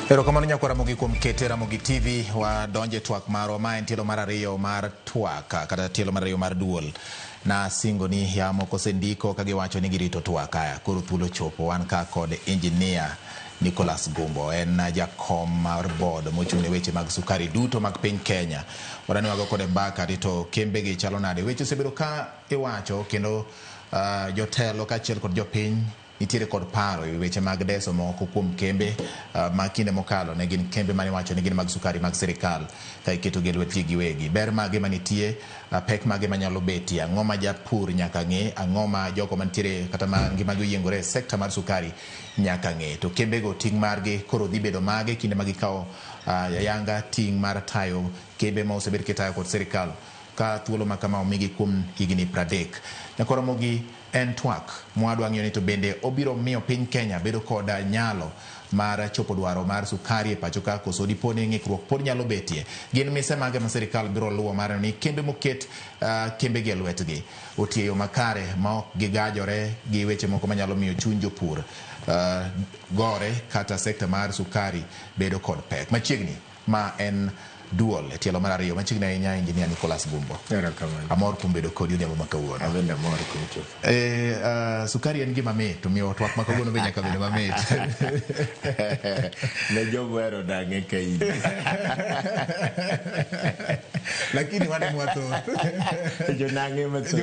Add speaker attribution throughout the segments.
Speaker 1: Ero kamano nyakwa Ramogi kuom kete Ramogi TV wa donje Twak marwa ma en tielo mar ariyo mar Twak kata tielo mar ariyo mar duol na singo ni yamo kosendiko kagiwacho ni girito Twak aya koro thuolo chopo wan ka kod engineer Nicholas Gumbo en jakom mar board mochung' ne weche mag sukari duto mag piny Kenya. Wadani wago kode mbaka rito kembe gi chalo nade weche osebedo ka iwacho kendo jotelo kaachiel kod jopiny nitiere kod paro e weche mag deso moko kuom kembe ma kinde mokalo ne gin kembe mane wacho ni gin mag sukari mag sirikal ka iketo gi lwetgi giwegi. Ber mage manitie, pek mage manyalo betie, ang'o ma japur nyaka ng'e, ang'o ma jogo mantiere kata ma ngimagi oyiengore sekta mar sukari nyaka ng'e. To kembego ting' margi koro dhi bedo mage kinde ma gikawo yanga ting' mar tayo kembe ma osebed kitayo kod sirikal ka thuolo ma kama omigi kuom higni 30. Nyakwa Ramogi en Twak mwadwa ng'iyo ni to bende obiro miyo piny Kenya bedo koda nyalo mar chopo dwaro mar sukari e pacho ka koso diponi ng'ikruok pod nyalo betie. Gin mise mage ma sirikal biro luwo mar ni kembe moket kembe gi lwetgi otiyo makare ma ok gigajore gi weche moko manyalo miyo chuny jopur gore kata sekta mar sukari bedo kod pek. Machiegni ma en duol tielo mar ariyo machiegni ahinya engineer Nicholas Gumbo. Amor kuom bedo kodi odhiambo ma kawuono.
Speaker 2: Abende amor kuom chopo.
Speaker 1: Sukari en gima mit, to miyo Twak ma kawuono be nyaka bedo mamit.
Speaker 2: Ne jogo ero dange ka in.
Speaker 1: Lakini wane mathoth.
Speaker 2: Jonange mathoth.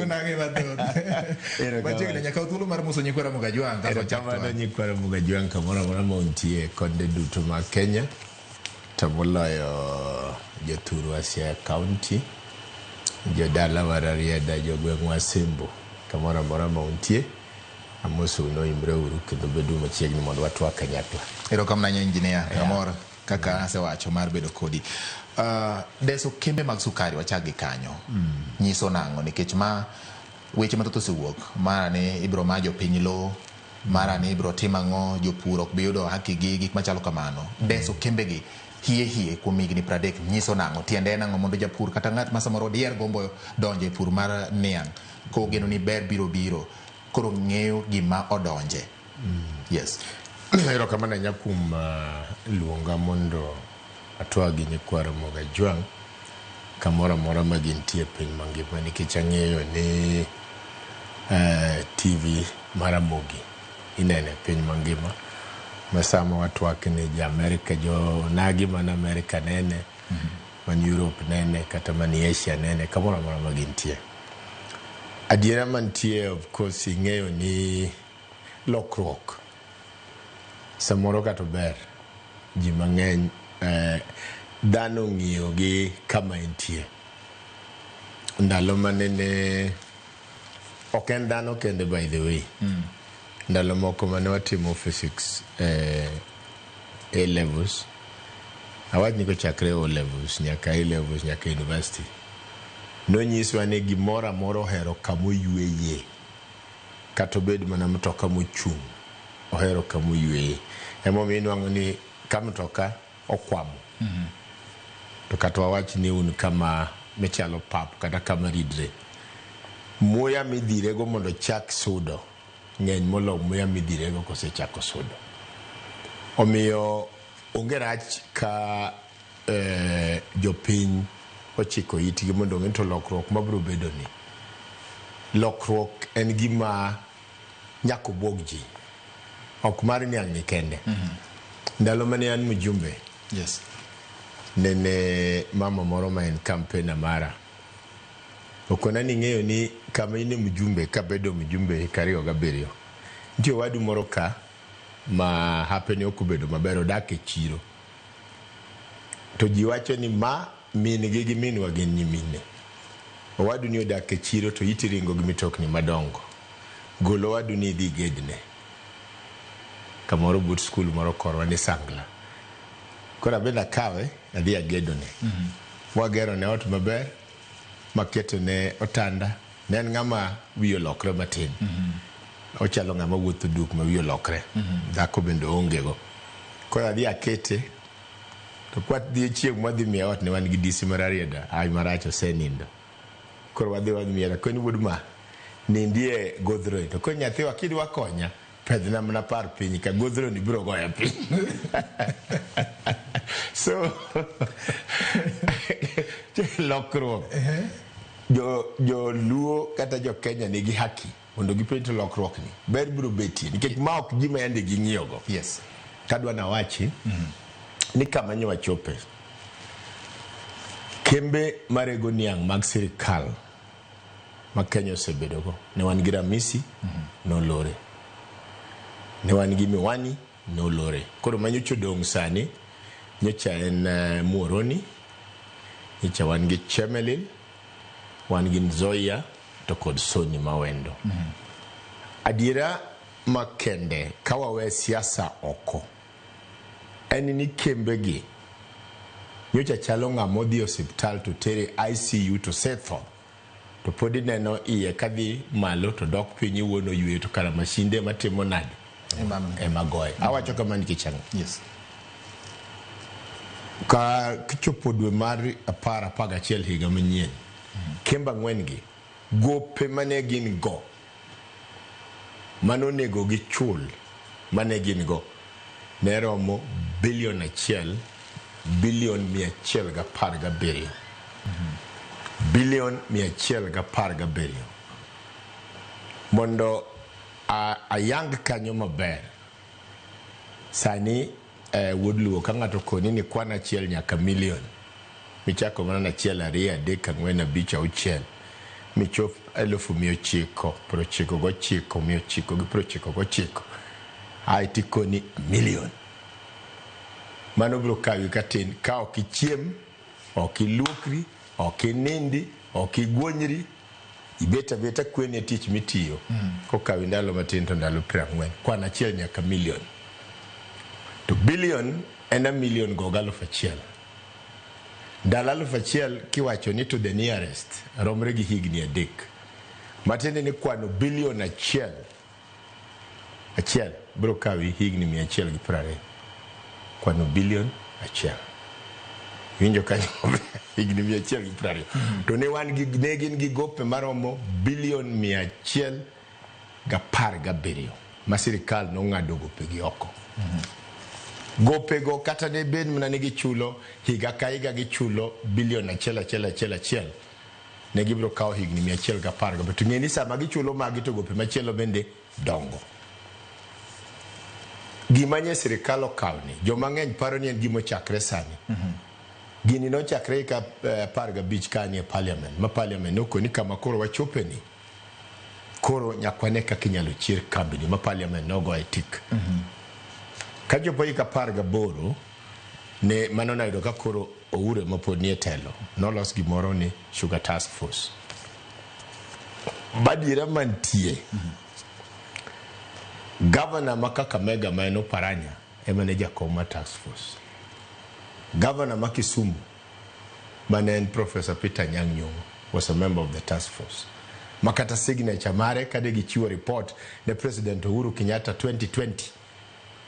Speaker 1: Machiegni nyaka thuolo mar muso nyikwa Ramogi Ajwang' ka
Speaker 2: chamano nyikwa Ramogi Ajwang' kamoro amora ma untie konde duto mag Kenya. To moloyo jothurwa Siaya County, jodala mar Arieda, jogweng'wa Sembo, kamoro amora ma untie, amoso noimre uru kendo bedu machiegni mondo watwak kanyakla.
Speaker 1: Erokamano engineer, amor kaka asewacho mar bedo kodi. Deso kembe mag sukari wachagi kanyo. Nyiso nang'o nikech ma weche mathoth osewuok, mara ni ibiro ma jopiny lo, mara ni ibiro tim ang'o, jopur ok bi yudo haki gi gik machalo kamano. Deso kembe gi hie kuom higni 30 nyiso nang'o, tiende en ang'o mondo japur kata ng'at ma samoro diher gombo donje pur mar niang' kogeno ni ber biro koro ng'eyo gima odonje. Yes.
Speaker 2: Erokamano ahinya kuom luonga mondo atwagi nyikwa Ramogi Ajwang' kamoro amora ma gintie piny mangima nikech ang'eyo ni TV mar Ramogi inene piny mangima. Masama watwak ni ja Amerika, jo nagi man Amerika nene, man Europe nene, kata man Asia nene, kamora mora magintie. Adiera mantie, of course, ing'eyo ni lokruok. Samoro kato ber, ji mang'eny, dhano ng'iyo gi kama intie. Ndalo manene, ok en dhano kende by the way. Ndalo moko mane watimo physics A levels, awach niko chakre O levels nyaka A levels nyaka university, no nyiswa ni gimoro amora ohero kama oyueye, kata obed mana mtoka mochung' ohero kama oyueye. Emomiyo inwang'o ni ka mtoka okwamo to kata wawach ni un kama mechalo pap kata kama ridre, muya midhirego mondo chak sudo ng'eny molo muya midhirego kosechako sudo. Omiyo onge rach ka jopiny ochiko itgi mondo ng'e to lokruok mabiro bedo ni. Lokruok en gima nyaka obwog ji, ok mar niang' ni kende. Ndalo mane an mjumbe,
Speaker 1: yes,
Speaker 2: nene mama moro ma en campaign mara okona ni ng'eyo ni kama ine mjumbe kabedo mjumbe kariyo gabiriyo nitie wadu moro ka ma hapeni okubedo maber odak e chiro, to ji wacho ni ma min gi minwa gin nyimine. Owadu ni odak e chiro to iti ringo gi mitokni madongo, golo wadu ni dhi gedne kamoro but skul moro korwa ni Sangla. Kora benda kawe adhi agedone. Wagero ne ot maber, maketo ne otanda, ne en ng'ama wiyo lokre matin. Ochalo ng'ama wuotho duk ma wiyo lokre. Dhako bende ongego. Kora adhi akete, to kwat dhi chieng' mwadhi miya ot ne wan gi disi mar Arieda, ai marach osenindo. Kora wadhi miya, koni wuod ma, nindie godhro, to koni nyathiwa kidwa konya, pedna mna par piny ka godhro ni biro goya piny. So lokruok jo Luo kata jo Kenya nigi haki mondo gipenj lokruok ni ber biro betie nikech ma ok gima yande ging'iyogo.
Speaker 1: Yes.
Speaker 2: Kadwa na wachi ni kama nyo wachope kembe marego niang' mag sirikal ma Kenya osebedogo ne wan gi Ramisi nolore, ne wan gi Miwani nolore. Koro manyocho dong' sani nyocha en Muoroni, nyocha wan gi Chemelil, wan gi Nzoia to kod Soni Mawendo. Adiera makende kawawe siasa oko en ni kembegi nyocha chalo ng'ama odhi osiptal to tere ICU to setho to podi neno iye kadhi malo to dok piny wuono yue to kara mashinde matimo nade ema goye. Awacho kama nikech ang'o?
Speaker 1: Yes.
Speaker 2: Ka kichopo dwe mar 11 higa manyien, kemba ng'wen gi gope mane gin go manonego gi chul mane gin go ne romo bilion 1 bilion 117 bilion 117 mondo ayang kanyo maber. Sani wuod Luo ka ng'ato koni ni kwan achiel nyaka milion michako mana 1 2 3 4 5 6 michop 999,999 ai tikoni milion. Mano bro kawi katin ka ok ichiem, ok iluokri, ok inindi, ok igwonyri, ibeta beta kwenye tich mitiyo. Ko kawi ndalo matin to ndalo 40 kwan achiel nyaka milion. To bilion en milion go 1,000. Ndalo 1,000 kiwacho ni to the nearest romre gi higni 3. Matende ni kwano bilion 1 bro kawi higni 120. Kwano bilion 1. Winjo kanyo higni 120. To ne wan gi negin gi gope maromo bilion 117 ma sirikal no ng'ado gope gi oko. Gope go kata ne ben mna nigi chulo higa ka higa gi chulo bilion 1 ne gibro kawo higni 110 but ng'eni sama gichulo magi to gope machielo bende dongo. Gima nye sirikal okawo ni joma ng'eny paro ni en gimo chakre sani. Gini no chakre ka 15 kani e parliament ma parliament noko ni kama koro wachope ni koro nyakwane kaka inyalo chier kambini ma parliament no go etik. Ka jopo hika 18 ne mano nayudo ka koro oure mapod nie telo nolos gimoro ni Sugar Task Force. Badiera mantie Governor ma Kakamega ma en Oparanya ema ne jakom ma task force. Governor ma Kisumu manen Professor Peter Anyang' Nyong'o was a member of the task force. Makata signature mare kade gichiwo report ne President Uhuru Kenyatta 2020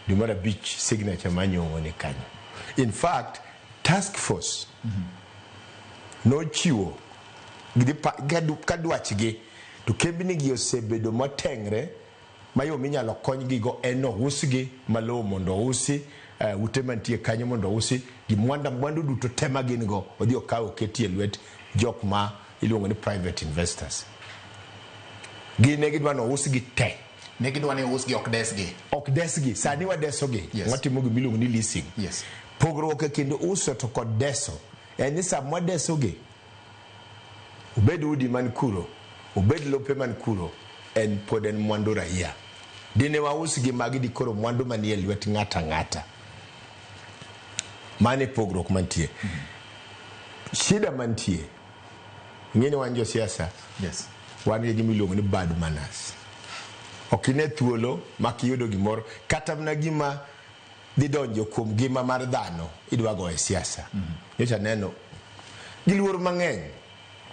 Speaker 2: Dumara Beach signature Nyong'o ni kanyo. In fact, task force no chiwo kadwachgi to kembni gi osebedo motengre mayo minyalo konygi go eno usgi malo mondo usi ute mantie kanyo mondo usi gi mwandu duto tema gin go odhi okawo ketie lwet jok ma iluongo ni private investors. Gine gidwa no usgi te
Speaker 1: ne gidwa ni usgi ok desgi
Speaker 2: sani wadesogi.
Speaker 1: Yes.
Speaker 2: Watimo gimiluongo ni leasing.
Speaker 1: Yes.
Speaker 2: Pogruok kendo uso to kod deso en ni samwa desogi ubed udi man kuro ubed lope man kuro en pod en mwandu raia. Dine wa usgi magi di koro mwandu manie lwet ng'ata. Mane pogruok mantie. Shida mantie ng'eni wanjo siasa.
Speaker 1: Yes.
Speaker 2: Wan gi gimiluongo ni bad manners. Okine thuolo makiyudo gimoro kata mna gima dhi donjo kuom gima mar dhano idwa go e siasa. Nyocha neno giluor mang'eny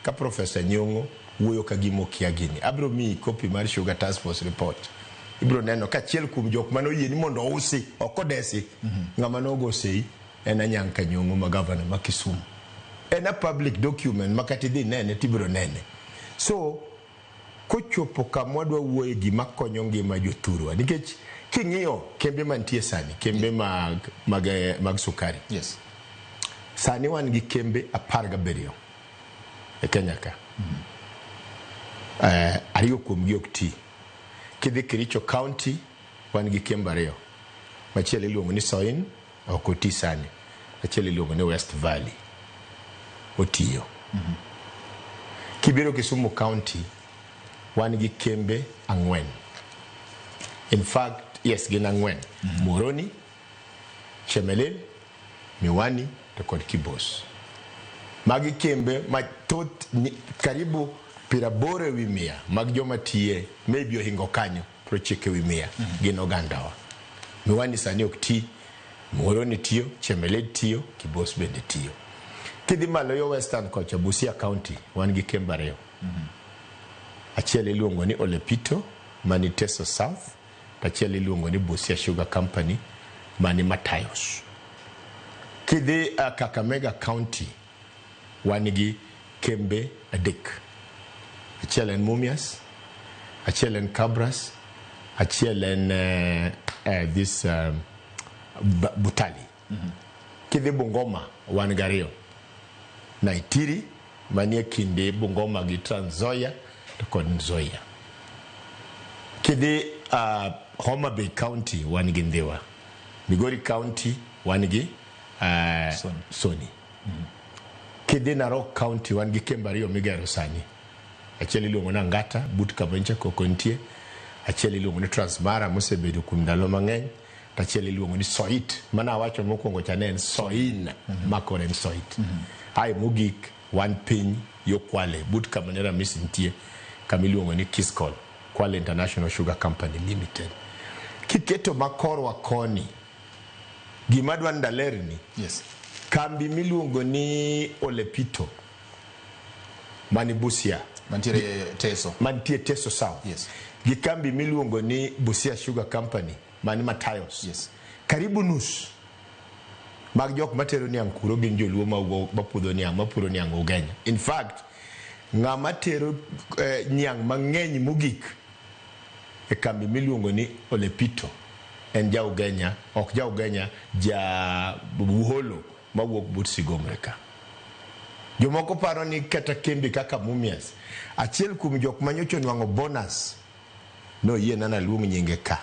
Speaker 2: ka Professor Nyong'o wuoyo ka gimo kia gini. Abro mi copy mar Sugar Task Force report. Ibro neno ka chiel kuom jok mano yie ni mondo usi okodesi ng'ama nogo sei en Anyang' Nyong'o ma governor ma Kisumu. En a public document makati dhi nene tibro nene. So kochopo kama dwa wuoye gima konyo ngima jothurwa nikech king'iyo kembe mantie sani kembe mag sukari.
Speaker 1: Yes.
Speaker 2: Sani wan gi kembe 17 e Kenya ka. Ariyo kuom gi ok ti. Kidhi Kericho County wan gi kembe 2. Machielo iluongo ni Soin ok oti sani. Machielo iluongo ni West Valley otiyo. Kibiro Kisumu County wan gi kembe 4. In fact, yes, gin 4. Moroni, Chemelil, Miwani, to kod Kibos. Magi kembe mathoth karibu 80 ewi 100 mag joma tiye maybe ohingo kanyo 90 ewi 100 gin ogandawa. Miwani sani ok ti, Moroni tiyo, Chemelil tiyo, Kibos bende tiyo. Kidhi malo yo Western kocha Busia County wan gi kembe 2. Achiel iluongo ni Olepito mani Teso South, achiel iluongo ni Busia Sugar Company mani Matayos. Kidhi Kakamega County wan gi kembe 3. Achiel en Mumias, achiel en Cabras, achiel en Butali. Kidhi Bungoma wan gi 2. Naitiri manie kinde Bungoma gi Trans Nzoia to kod Nzoia. Kidhi Homa Bay County wan gi Ndhiwa. Migori County wan gi Soni. Kidhi Narok County wan gi kembe 2 migero sani. Achiel iluongo ni Ngata, but Kabencha kokontie. Achiel iluongo ni Transmara mosebedo kuom ndalo mang'eny. Achiel iluongo ni Soit. Mana awacho mokwongo chane en Soin makore en Soit. Ai mogik wan piny yo Kwale, but Kamanera misintie kamiluongo ni Kiskol, Kwale International Sugar Company Limited. Kiketo makorwa koni gima dwan dalerni.
Speaker 1: Yes.
Speaker 2: Kambi miluongo ni Olepito mani Busia mantie Teso South.
Speaker 1: Yes.
Speaker 2: Gi kambi miluongo ni Busia Sugar Company mani Matayos.
Speaker 1: Yes.
Speaker 2: Karibu nus mag jok matero niang' kuro gin joluo mapudho niang' mapuro niang' Ugenya. In fact, ng'ama tero niang' mang'eny mogik e kambi miluongo ni Olepito en ja Ugenya, ok ja Ugenya, ja Buholo mawuok but Sigomre ka. Jomoko paro ni kata kembe kaka Mumias, achiel kuom jok manyocho nwang'o bonus no yie nana luong nyinge ka.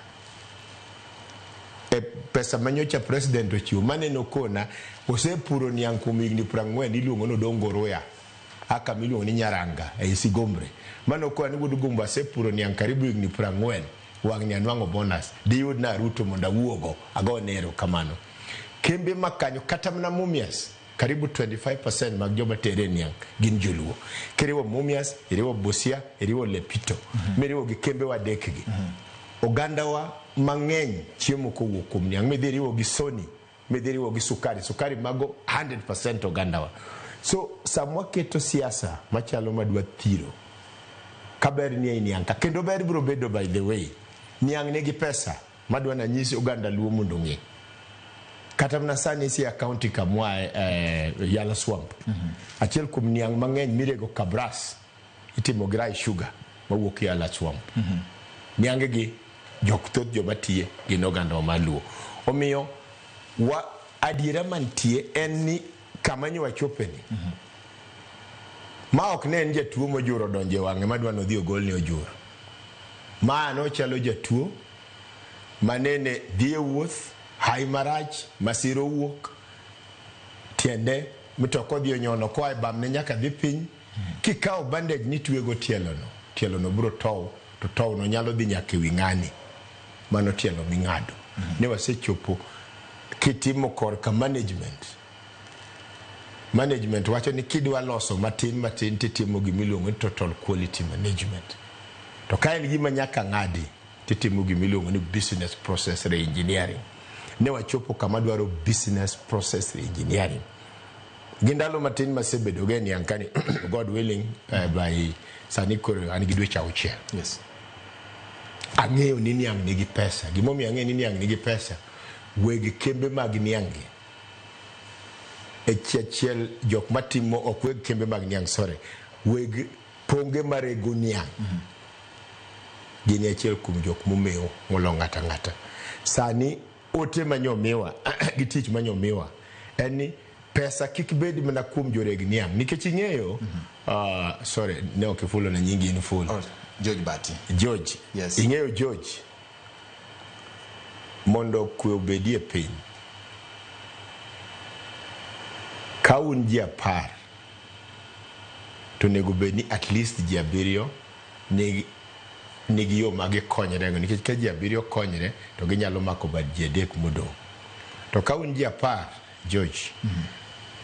Speaker 2: Pesa manyocha president ochiwo maneno kona osepuro niang' kuom higni 40 iluongo no Dongo Roya aka miluongo ni Nyaranga e Sigomre. Mano kwa ni wuod Gumbo asepuro niang' karibu higni 40 wang' ni anwang'o bonus diyud na Ruto monda wuogo ago nero kamano. Kembe makanyo kata mna Mumias karibu 25% mag joma tere niang' gin joluo. Kiriwo Mumias, iriwo Busia, iriwo Lepito, miriwo gi kembe wa dekgi. Oganda wa mang'eny chiemo kowuok kuom niang', midhiriwo gi Soni, midhiriwo gi sukari mago 100% oganda wa. So samwa keto siasa machalo madwa thiro kaber ni ei niang' ka kendo ber biro bedo by the way niang' nigi pesa madwa na nyisi oganda luo mondo ng'e. Kata mna sani isi county kamwa Yala Swamp. Achiel kuom niang' mang'eny mirego Kabras itimo Grai Sugar mawuok Yala Swamp. Niang'e gi jok thoth joma tiye gin oganda wa maluo. Omiyo adiera mantie en ni kama nyowa chopeni. Ma ok ne en jatuo mojuro donje wang'e madwa no dhi ogol ni ojuro. Ma no chalo jatuo manene dhi e wuoth hai marach masiro wuok tiende mitoko dhi onyono kwa e bamne nyaka dhi piny kikao bandage ni twego tielo no bro tow to tow no nyalo dhi nyaka wi ng'ani mano tielo ming'ado. Ne wasechopo kitimo korka management wacho ni kidwa loso matin titimo gimiluongo ni total quality management. To ka en gima nyaka ng'adi titimo gimiluongo ni business process reengineering. Ne wachopo kama dwaro business process reengineering. Gindalo matin masebedo geni yankani God willing by sanikoro an gi dweche 6.
Speaker 1: Yes.
Speaker 2: Ang'eyo ni niang' nigi pesa. Gimomiyo ang'eyo ni niang' nigi pesa, weg kembe mag niang'gi achiel jok matimo ok weg kembe mag niang' sorry, weg ponge marego niang' gini achiel kuom jok momeo molo ng'ata ng'ata. Sani ote manyomiwa gi tich manyomiwa en ni pesa kik bed mana kuom joreg niang' nikech ing'eyo sorry ne ok ifulo na nyingi in full.
Speaker 1: George Bati.
Speaker 2: George.
Speaker 1: Yes.
Speaker 2: Ing'eyo George mondo kwe obedie piny. Ka un ji 10 to nego bed ni at least ji 7 nigi yo magi konyre go nikech ka ji 7 konyre to ginyalo mako bad ji 3 modong'. To ka un ji 10 George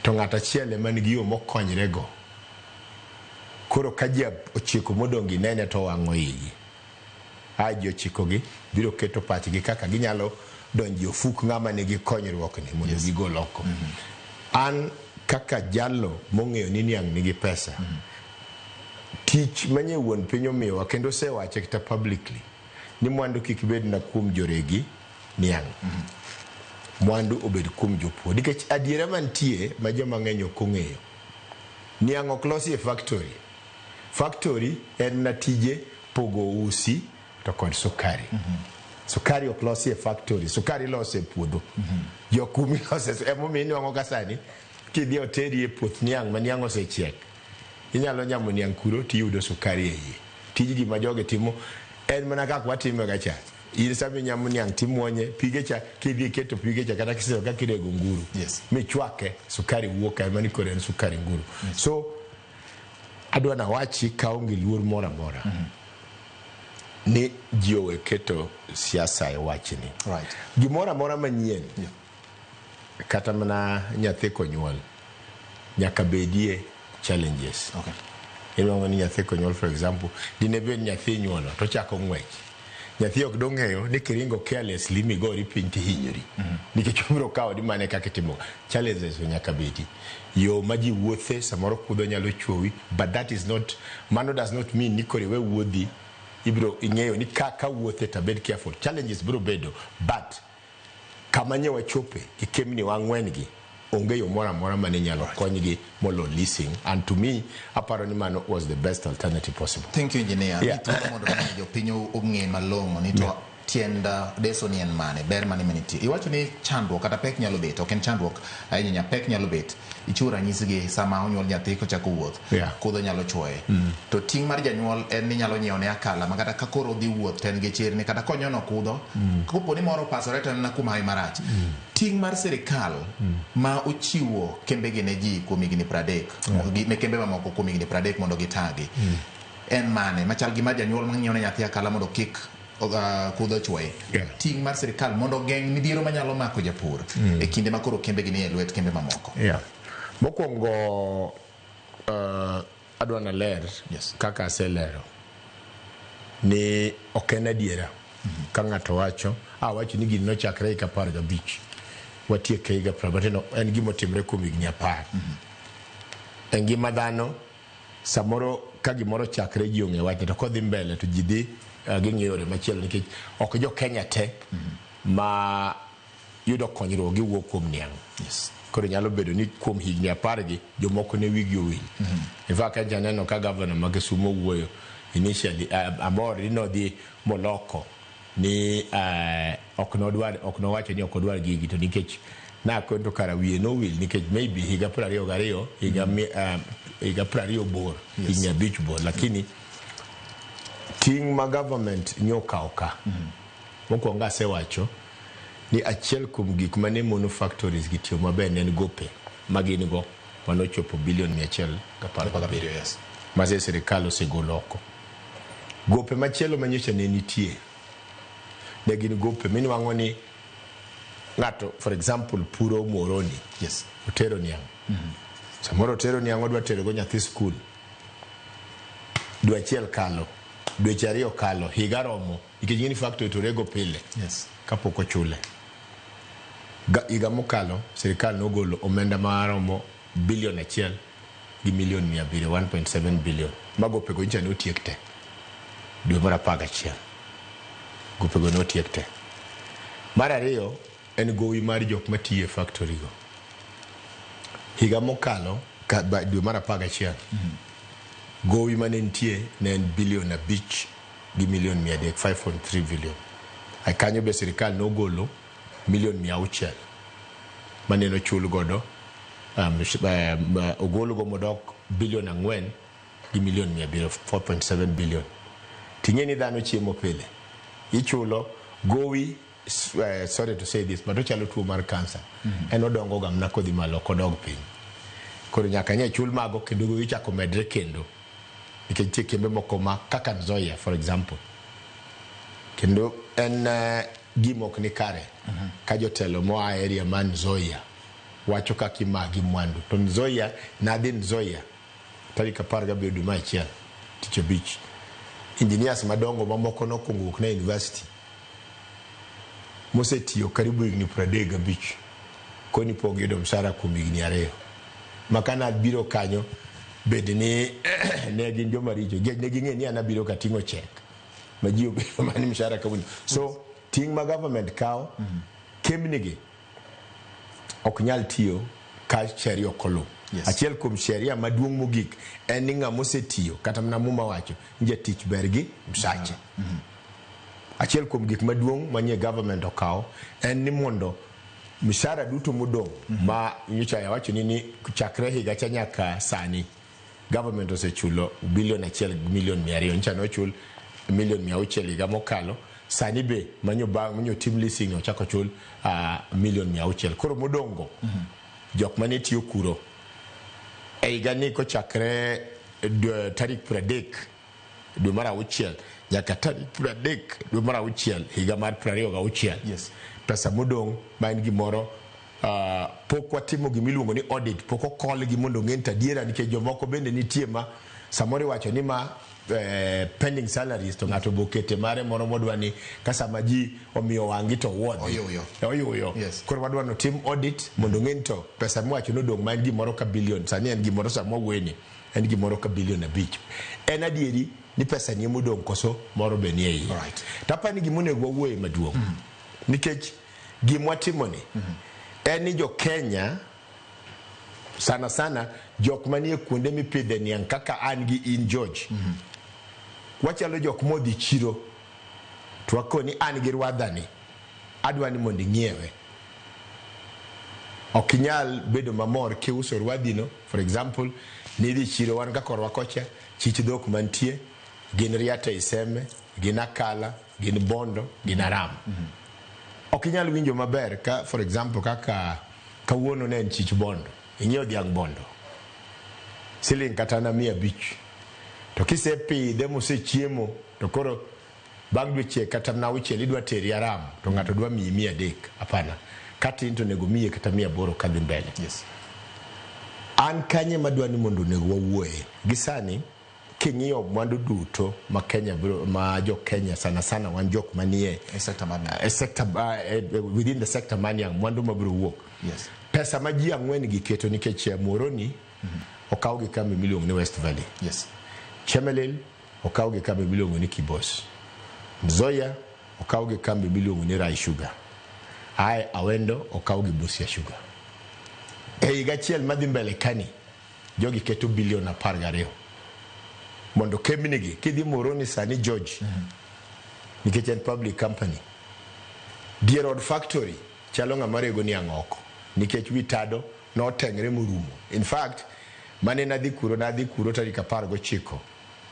Speaker 2: to ng'at achiel ema nigi yo mokonyre go, koro ka ji 9 modong' ginene to wang'o iyi. Ji 9 gi biro keto pachgi kaka ginyalo donji ofuk ng'ama nigi konyruok ni mondo gigol oko. An kaka jallo mong'eyo ni niang' nigi pesa, tich manye wuon piny omiyowa kendo sewache kita publicly ni mwandu kik bed na kuom joregi niang'. Mwandu obed kuom jopur nikech adiera mantie ma joma ng'eny ok ong'eyo. Niang' ok losi e factory. Factory en na tije pogo usi to kod sukari. Sukari ok losi e factory, sukari losi e puodho. Jokumi losi emomiyo inwang'o ka sani kidhi otedi e puoth niang' ma niang' osechiek, inyalo nyamo niang' kuro tiyudo sukari e iye. Tijgi ma joge timo en mana kaka watime gacha. In sami nyamo niang' timuonye pige cha, kidhi keto pige cha kata kisiro ka kirego nguru. Michwake sukari wuok ema ni kore en sukari nguru. So adwa na wachi kaonge luor mora mora. Ni jiowe keto siasa e wachni. Gimora mora manyien. Kata mana nyathi konyuol nyaka bedie challenges. Iluongo ni nyathi konyuol, for example, dine bed nyathi nyuolo to chako ng'wech. Nyathi ok dong'eyo ni kiringo carelessly migori piny tihinyori. Nikech biro kawo di mane kaka itimo. Challenges nyaka bedi. Yo ma ji wuothe samoro kudho nyalo chuowi, but that is not, mano does not mean ni kore we wuodhi ibiro ing'eyo ni kaka wuothe to bed careful. Challenges biro bedo, but kamanye wachope ikemni wang'wen gi onge yo mora mora mane nyalo konygi molo leasing, and to me aparo ni mano was the best alternative possible.
Speaker 1: Thank you, engineer. Mondo jo pinyo ong'e malong'o ni to tienda deso ni en mane ber mane maniti. Iwacho ni chandruok kata pek nyalo bet, ok en chandruok ahinya, pek nyalo bet. Ichiwo ranyisi gi sama onyuol nyathi kochako wuoth, kudho nyalo chuoye. To ting' mar janyuol en ni nyalo nyiewo ne akala ma kata ka koro dhi wuoth ten gi chirni kata konyono kudho, kopo ni moro pasore to na kuma marach. Ting' mar sirikal ma ochiwo kembegi ne ji kuom higni 30, ne kembe mamoko kuom higni 30 mondo gitagi. En mane machal gi mar janyuol ma nyiewo ne nyathi akala mondo kik kudho chuoye. Ting' mar sirikal mondo geng' midhiero manyalo mako japur e kinde ma koro kembegi ni e lwet kembe mamoko.
Speaker 2: Mokwongo adwa na ler kaka aselero ni ok en adiera ka ng'ato wacho ni gini nochakre higa 15 watieke higa 30, en gima otimre kuom higni 10. En gima dhano samoro ka gimoro chakre ji ong'e wach to kodhi mbele to ji dhi ging'e yore machielo nikech ok jo Kenya te ma yudo konyruok gi wuok kuom niang'. Koro nyalo bedo ni kuom higni 10 gi jomoko ne wigi owil. In fact ka janeno ka governor ma Kisumu wuoyo initially amor no dhi moloko ni ok nowacho ni ok odwar gigi to nikech na kwento kara wiye no will nikech maybe higa 22 higa 20 bor higni 5 bor, lakini ting' ma government nyoka oka. Mokwongo asewacho ni achiel kuom gik mane mono factories gi tiyo maber en gope magin go manochopo bilion 117. Mase sirikal osegolo oko. Gope machielo manyocha ne nitie ne gin gope minwang'o ni ng'ato for example puro moroni, otero niang'. Samoro otero niang' odwa tero go nyathi skul, dwe achiel kalo, dweche 2 kalo, higa romo nikech gini factory to rego pile kapok ochule. Higa mokalo sirikal nogolo omenda maromo bilion 1 gi milion 700, 1.7 billion. Magope go ncha notiek te dwe mar 11. Gope go notiek te. Mar 2 en gowi mar jok matiye factory go. Higa mokalo dwe mar 11 gowi mane nitie ne en bilion 5 gi million 5.3 billion. Ai kanyo be sirikal no golo million 600 maneno chul godo ogolo go modok billion 4 gi million 4.7 billion. Tingeni dhano chiemo pile ichulo gowi sorry to say this but ochalo tuo mar cancer en odongo ga mna kodhi malo kodog piny koro nyaka nye chul mago kendo gowi chako medre kendo nikech tie kembe moko ma kaka Nzoia for example kendo en gimok ni kare ka jotelo mo area man Nzoia wacho kaka imagi mwandu to Nzoia nadhi Nzoia tarik 17 dwe mar achiel tich abich engineers madongo mamoko nokong'uk na university mosetiyo karibu higni 35 koni pok yudo mshahara kuom higni 2 makana biro kanyo bed ni ne gin joma richo ne ging'e ni ana biro kating'o chek ma ji obedo mani mshahara kawuono so ting' ma government kawo kembnigi ok nyal tiyo ka sheria okolo. Achiel kuom sheria maduong' mogik en ni ng'ama osetiyo kata mana muma wacho jatich bergi msache. Achiel kuom gik maduong' manie government okawo en ni mondo mshahara duto modong' ma nyocha ya wacho ni chakre higa cha nyaka sani government osechulo billion 1 million 200 nyocha nochul million 600 higa mokalo sani be manyo team leasing ochako chul million 600 koro modongo jok mane tiyo kuro higa ni kochakre tarik 30 dwe mar 6 nyaka tarik 30 dwe mar 6 higa mar 26
Speaker 1: yes
Speaker 2: pesa modong' ma en gimoro pok watimo gimiluongo ni audit pok okol gi mondo ng'e adiera nikech jomoko bende nitie ma samoro wacho ni ma pending salaries to ng'ato bokete mare moro modwani kasa maji omiyo wangi to wuodh oyo
Speaker 1: yes.
Speaker 2: Koro wadwano tim audit mondo ng'e to pesa mwacho nodong' ma en gimoro ka billion sani en gimoro samo weni en gimoro ka billion 5 en adieri ni pesa ni modong' koso moro be nie iye
Speaker 1: right.
Speaker 2: Tapani gimonego wawuoye maduong' nikech gimwatimoni en ni jo Kenya sana sana jok manie kuonde mipidhe niang' kaka an gi in George wachalo jok modhi chiro to wakoni an gi rwadhani adwani mondo ing'iewe ok inyal bedo mamor kiuso rwadhino for example nidhi chiro wan kaka rwakocha chich dhok mantie gin riata iseme gin akala gin bondo gin aram ok inyal winjo maber ka for example kaka kawuono ne en chich bondo ing'iewo dhiang' bondo siling kata na 150 to kisepidhe mosechiemo to koro bang' dweche kata na 6 idwa teri aram to ng'ato dwa miyi 300 hapana katin to nego miye kata 800 kadhi mbele
Speaker 1: yes.
Speaker 2: An kanye madwani mondo nego wawuoye gisani king'iyo mwandu duto ma Kenya ma jo Kenya sana sana wan jok manie within the sector mania mwandu mabiro wuok
Speaker 1: yes.
Speaker 2: Pesa ma ji ang'wen giketo nikech Moroni okaw gi kambi miluongo ni West Valley
Speaker 1: yes.
Speaker 2: Chemelil okaw gi kambi miluongo ni Kibos Nzoia okaw gi kambi miluongo ni Rai Sugar Awendo okaw gi Busia Sugar higa achiel madhi mbele kani jogi keto billion 12 mondo kembnigi kidhi Moroni sani George nikech en public company Dear Road Factory chalo ng'ama rego ni ang'oko nikech witado notengre morumo. In fact mane nadhi kuro tarik 19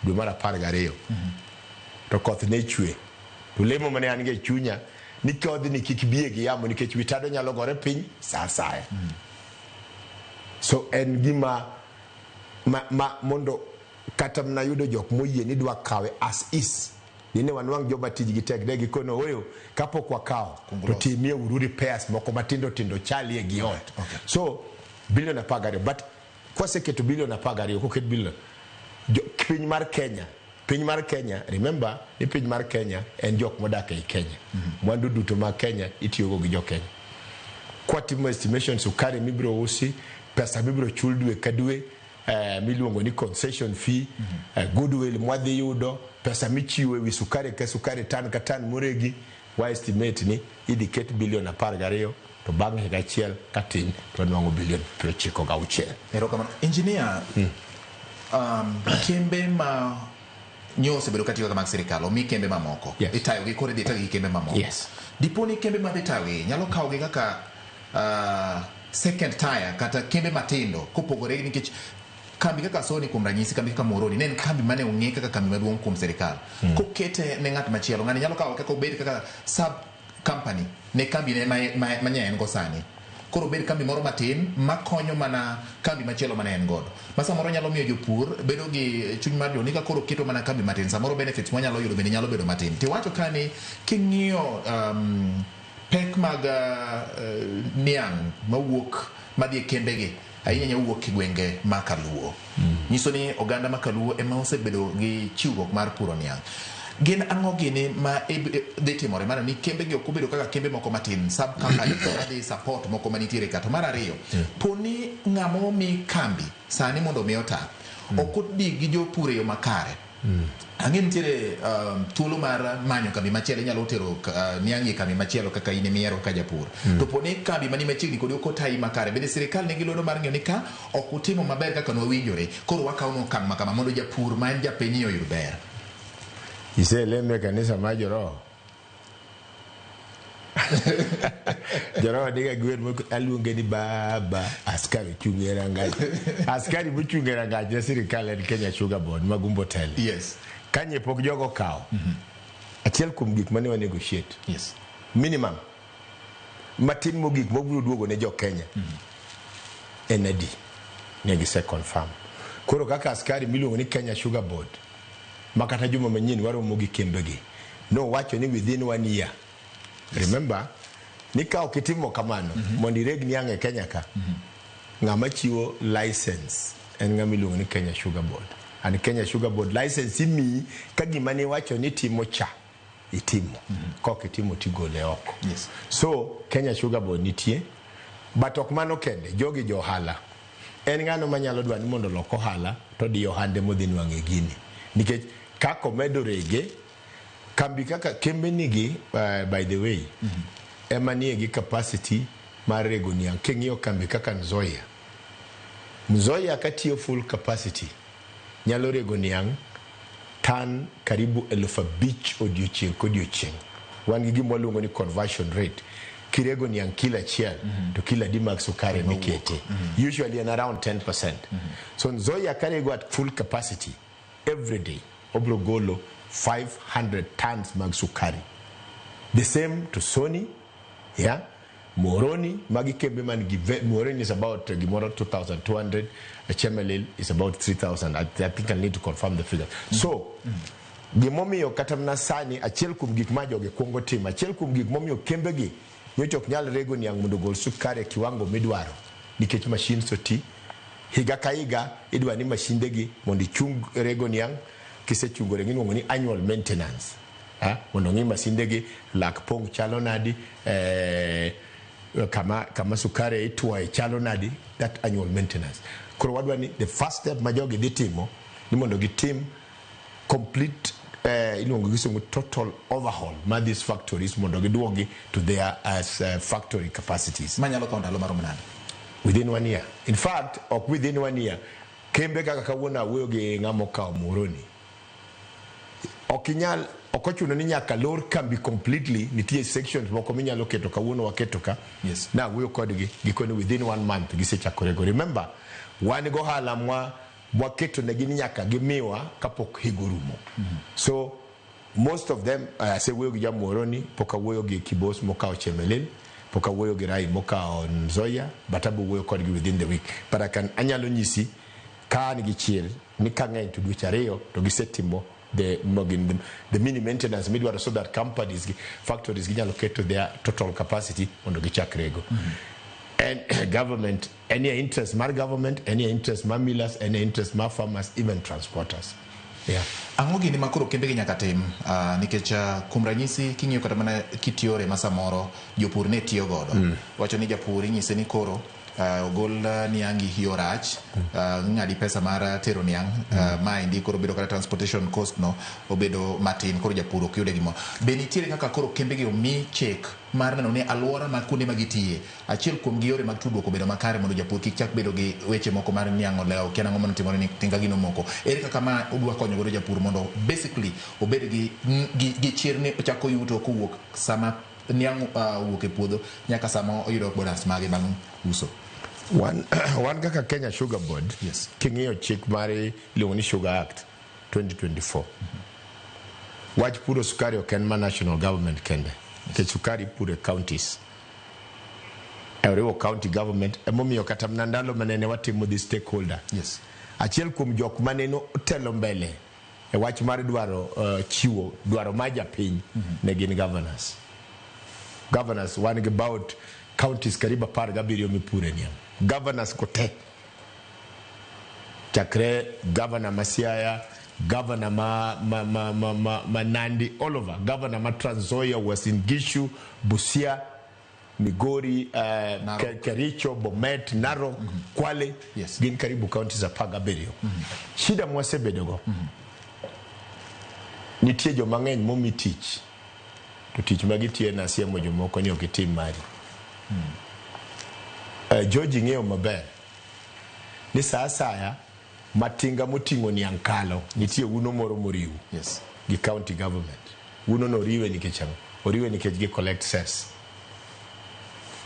Speaker 2: dwe mar 12 to koth ne chwe to lemo mane an ge chunya ni kodhi ni kik biye gi yamo nikech witado nyalo gore piny sa saya so en gima mondo kata mna yudo jok moyie ni dwa kawe as is nine wanwang' joba tijgi tek de gikono oyo kapok wakawo to timie uru repairs moko matindo chalie gi ot so billion 12 but kwaseketo billion 12 koket billion piny mar Kenya remember ni piny mar Kenya en jok modak ei Kenya mwandu duto ma Kenya itiyogo gi jo Kenya kwatimo estimation sukari mibiro usi pesa mibiro chul dwe ka dwe miluongo ni concession fee goodwill mwadhi yudo pesa michiwe wi sukari ka sukari tan ka tan moregi wa estimate ni idhi ket billion 12 to bang' higa achiel katin to nwang'o billion 96.
Speaker 1: Erokamano engineer kembe ma nyose bedo katiyo mag sirikal omi kembe mamoko itayo gi kore dita gi kembe mamoko diponi kembe ma ditawi nyalo kawo gi kaka second tier kata kembe matindo kopogore nikech kambi kaka Sony kuom ranyisi kambi kaka Moroni ne kambi mane ong'e kaka kambi maduong' kuom sirikal kokete ne ng'at machielo ng'ani nyalo kawo kaka obed kaka sub company ne kambi ne manya en go sani koro bed kambi moro matin makonyo mana kambi machielo mana en godo ma samoro nyalo miyo jopur bedo gi chuny mar ni ka koro keto mana kambi matin samoro benefits mwanyalo yudo bende nyalo bedo matin tiwacho kani king'iyo pek mag niang' mawuok madhi kembegi ahinya nyawuok gwenge makaluo nyiso ni oganda makaluo ema osebedo gi chiwruok mar puro niang' gin ang'o gini ma dhi timore mana ni kembe gi ok obedo kaka kembe moko matin sub company dhi support moko manitiere ka to mar ariyo poni ng'amo mi kambi sani mondo mi ota ok odhi gi jopur e yo makare ang'e nitiere thuolo mar manyo kambi machielo inyalo tero niang'ie kambi machielo kaka in miero ka japur to poni kambi mani machiegni kodi ok otayi makare bende sirikal nigi lwedo mar ng'eyo ni ka ok utimo maber kaka nwawinjore koro wakawo okang' makama mondo japur ma en japiny oyud ber
Speaker 2: iseleme kanisa ma joroho joroho diga gwen moko aluonge ni baba askari chunge rangaj askari mochunge rangaj ne sirikal en Kenya Sugar Board ma Gumbo tel kanye pok jogo kawo achiel kuom gik mane wa negotiate minimum matin mogik mobiro duogo ne jo Kenya en adi ne gise confirm koro kaka askari miluongo ni Kenya Sugar Board makata juma manyien waromo gi kembegi no wacho ni within 1 year remember ni ka okitimo kamano mondo ireg niang' e Kenya ka ng'ama chiwo license en ng'ama iluongo ni Kenya Sugar Board and Kenya Sugar Board license imi ka gima ni wacho ni timo cha itimo kok itimo tigole oko so Kenya Sugar Board nitie but ok mano kende jogi jo hala en ng'ano manyalo dwa ni mondo loko hala to di ohande modhi nwang'e gini nikech kako medo rege kambi kaka kembe nigi by the way ema nie gi capacity mar rego niang' king'iyo kambi kaka Nzoia katiyo full capacity nyalo rego niang' tan karibu 5,000 odiochieng' kodiochieng' wan gi gima waluongo ni conversion rate kirego niang' kila achiel to kila di mag sukari mikete usually in around 10% so Nzoia karego at full capacity every day obro golo 500 tons mag sukari the same to Sony Moroni magi kembe man Moroni is about gimoro 2,200 Chemelil is about 3,000 I think I need to confirm the figure so gimomiyo kata mna sani achiel kum gik majoge kuongo tim achiel kum gik momiyo kembegi nyocho ok nyal rego niang' mondo gol sukari kiwango midwaro nikech machine soti higa ka higa idwa ni mashindegi mondo ichung rego niang' kisechungore ng'inwongo ni annual maintenance mondo ng'i masindegi lak pong chalo nadi kama sukari itwoye chalo nadi that annual maintenance koro wadwa ni the first step ma jogi dhi timo ni mondo gitim complete ilongo gisomo total overhaul ma these factories mondo giduogi to their as factory capacities
Speaker 1: manyalo kawo ndalo marom nade
Speaker 2: within 1 year in fact ok within 1 year kembe kaka kawuono awuoyo gi ng'amo kawo Moroni okinyal okochuno ni nyaka lor kambi completely nitie sections moko minyalo keto kawuono waketo ka na wuyo kodgi gikoni within 1 month gisechakorego remember wan go hala mwaketo ne gini nyaka gimiwa kapok higorumo so most of them ase wuyo gi Moroni poka wuyo gi Kibos mokao Chemelil poka wuyo gi Rai mokao Nzoia batabu wuyo kodgi within the week but anyalo nyisi ka ni gichiel ni kang'eny to dweche ariyo to gisetimo the mini maintenance midwaro so that companies factories ginyalo keto their total capacity mondo gichakrego and government any interest mar government any interest mar millers any interest mar farmers even transporters
Speaker 1: ang'o gini makoro kembe gi nyaka tim nikech kuom ranyisi king'iyo kata mana kitiore ma samoro jopur ne tiyo godo wacho ni japur inyise ni koro ogol niangi hiorach ngadi pesa mar tero niang maendi koro bedo kata transportation cost no obedo matin koro japur ok yude gimo be nitiere kaka koro kembe gi omi chek mar neno ne alwora mag kuonde magitie achiel kuom gi yore mag tudruok obedo makare mondo japur kik chak bedo gi weche moko mar niang olewo kiana ng'ama notimore ni tinga gino moko ere kaka ma odwa konyo godo japur mondo basically obed gi chirni ochako yuto kowuok sama niang wuok e puodho nyaka sama oyudo bonus mage bang' uso.
Speaker 2: One kaka Kenya Sugar Board,
Speaker 1: yes.
Speaker 2: King'iyo chik mari iluongo ni Sugar Act 2024. Wach puro sukari ok en ma national government kende. Nikech sukari puro e counties. Oriwo county government, emomiyo kata mana ndalo manene watimo the stakeholder.
Speaker 1: Yes.
Speaker 2: Achiel kuom jok maneno telo mbele e wach mar dwaro chiwo, dwaro ma japiny ne gin governors. Governors wan gi about counties karibu 17 mipure niang. Governors kote. Chakre governor Masiaya, governor ma Nandi, all over. Governor ma Trans Nzoia, Uasin Gishu, Busia, Migori, Kericho, Bomet, Narok, Kwale.
Speaker 1: Yes.
Speaker 2: Gin karibu counties 17. Shida mwasebedogo. Nitie jo mang'eny momi tich. To tich magitie na siemo jomoko ni ok tim mari. George ng'eyo maber ni saa asaya matinga moting'o niang' kalo nitie uno moro moriw.
Speaker 1: Yes.
Speaker 2: Gi county government. Uno no riwe nikech ang'o? Oriwe nikech gi collect cess.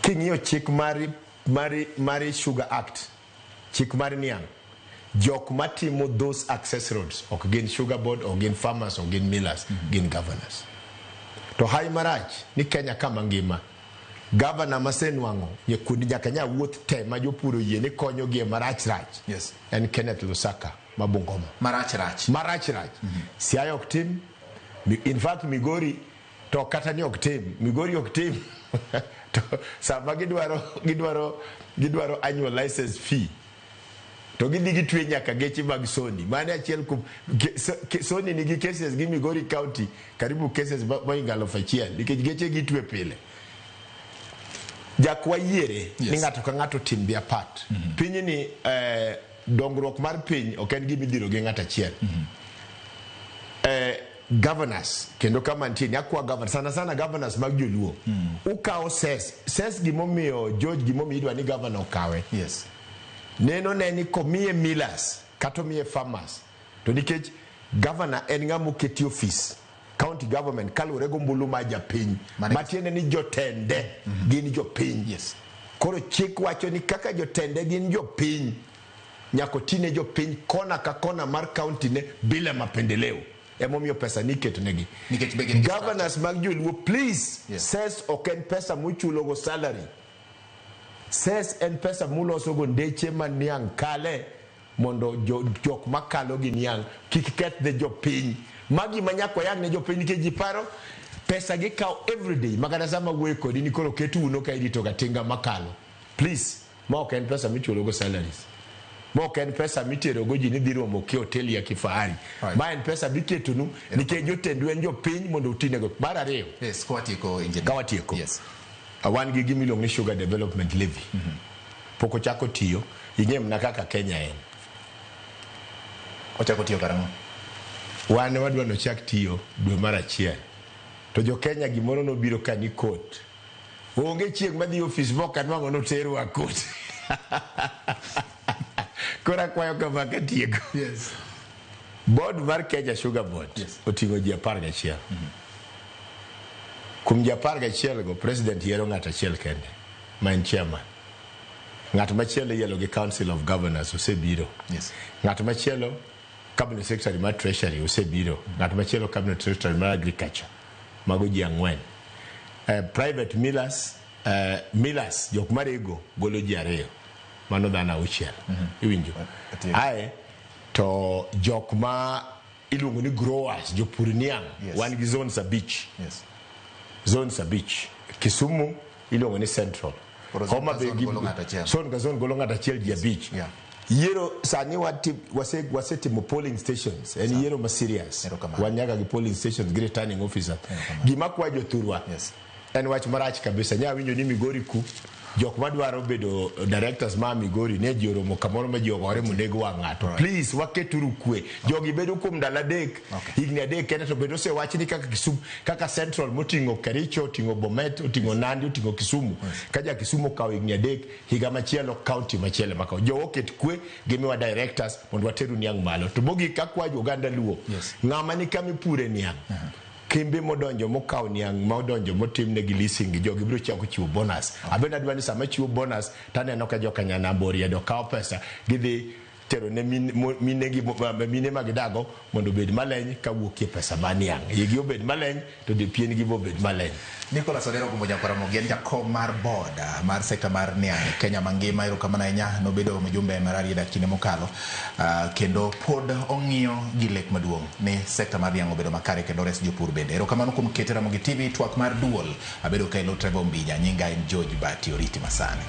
Speaker 2: King'iyo chik mari Sugar Act, chik mari niang', jok matimo those access roads ok gin Sugar Board, ok gin farmers, ok gin millers, gin governors. To hai marach ni Kenya kama ngima governor masenwang'o kundi nyaka nya wuoth te ma jopuro yie ni konyo gi marach rach.
Speaker 1: Yes.
Speaker 2: En Kenneth Lusaka ma Bungoma.
Speaker 1: Marach rach.
Speaker 2: Siaya ok tim. In fact Migori to kata ni ok tim. Migori ok tim. To sama gidwaro annual license fee. To gidhi twe nyaka geche mag Sony. Mane achiel kum Sony nigi cases gi Migori County karibu cases moingalo fachiel nikech geche gitwe pile. Jakwa yiere ni ng'ato ka ng'ato tim their part. Piny ni dongruok mar piny ok en gima idhiro gi ng'ato achiel. Governors kendo kama nitie akwa governors sana governors mag joluo. Ukawo ses gimomiyo George gimomiyo idwa ni governor okawe.
Speaker 1: Yes.
Speaker 2: Neno ni komiye millers kato miye farmers. To nikech governor en ng'amo keti office. County government kalure go mbulu ma japiny matiende ni jotende gin jopiny.
Speaker 1: Yes.
Speaker 2: Koro chik wacho ni kaka jotende gin jopiny nyako tine jopiny kona ka kona mar county ne bila mapendeleo. Emomiyo pesa niketo negi. Governors mag joluo please.
Speaker 1: Yes.
Speaker 2: Says ok en pesa muchulo go salary. Says en pesa muloso go ndeche man niang' kale mondo jok makalo gi niang' kik keth de jopiny. Magi manyako yang ne jopiny ke jiparo pesa gi kao everyday magana sama wuoyo kodi ni koro ketu uno ka idito gatinga makalo. Please, ma ok en pesa michulo go salaries. Ma ok en pesa mitero go ji ni biro moke hotel ya kifahari.
Speaker 1: Right.
Speaker 2: Ma en pesa biketunu nikech jotendu en jopiny mondo utinego. Mar ariyo.
Speaker 1: Yes, kwatieko engineer.
Speaker 2: Kawatieko.
Speaker 1: Yes.
Speaker 2: Wan gi gima iluongo ni Sugar Development Levy. Pok ochako tiyo, ing'e mna kaka Kenya en.
Speaker 1: Ochako tiyo karang'o?
Speaker 2: Wan wadwa nochak tiyo dwe mar achiel. To jo Kenya gimoro nobiro ka ni court. Onge chieng' madhi office moka nwang'o noterwa court. Kora kwayo kama katieko.
Speaker 1: Yes.
Speaker 2: Board mar Kenya Sugar Board.
Speaker 1: Yes.
Speaker 2: Oting'o ji 11. Kum ji 11 go president yiero ng'at achiel kende ma en chairman. Ng'at machielo yiero gi Council of Governors osebiro.
Speaker 1: Yes.
Speaker 2: Ng'at machielo Cabinet Secretary mar Treasury osebiro. Ng'at machielo Cabinet Secretary mar Agriculture. Mago ji 4. Private millers jok marego golo ji 2. Mano dhano 6. Iwinjo. Ae to jok ma iluongo ni growers jopur niang'.
Speaker 1: Yes.
Speaker 2: Wan gi zones abich.
Speaker 1: Yes.
Speaker 2: Zones abich. Kisumu iluongo ni Central.
Speaker 1: Homa Bay golo ng'ato
Speaker 2: achiel ji abich.
Speaker 1: Yeah.
Speaker 2: Yiero sani wasetimo polling stations en yiero ma serious. Wanyaga gi polling stations gi returning officer. Gima kwa jothurwa.
Speaker 1: Yes.
Speaker 2: En wach marach kabisa. Nya winjo ni Migori ku jok madwaro bedo directors ma Migori ne joromo kamoro ma jogore monego wa ng'ato. Please waketuru kwe. Jogi bedo kuom ndala adek, higni adek kende to bedo se wachni kaka Kisumu, kaka Central motingo Kericho, otingo Bomet, otingo Nandi, otingo Kisumu. Kaja Kisumu kawo higni adek, higa machielo county machielo makawo. Jo oket kwe gimiwa directors mondo wateru niang' malo. To mogi kakwa Uganda Luo. Ng'ama ni kami pure niang'. Kembe modonjo mokaw niang' modonjo motimne gi leasing gi jogi biro chako chiwo bonus. Abena dwani sama chiwo bonus taneno ka joka nyanambori edo kawo pesa gidhi tero ne mine magidago mondo bed maleny kawuokie pesa maniang'. Yigi obed maleny to de pien gi bobed maleny.
Speaker 1: Nicholas Odero Gumbo Ramogi en jakom mar board mar sekta mar niang' Kenya mangima. Erokamano ahinya nobedo mjumbe marari dakine mokalo kendo pod ong'iyo gi lek maduong' ne sekta mar niang' obedo makare kendo res jopur bende. Erokamano kuom kete Ramogi TV twak mar duol abedo ka ilo Trevor Mbija, nyinga en George Bati, oriti masane.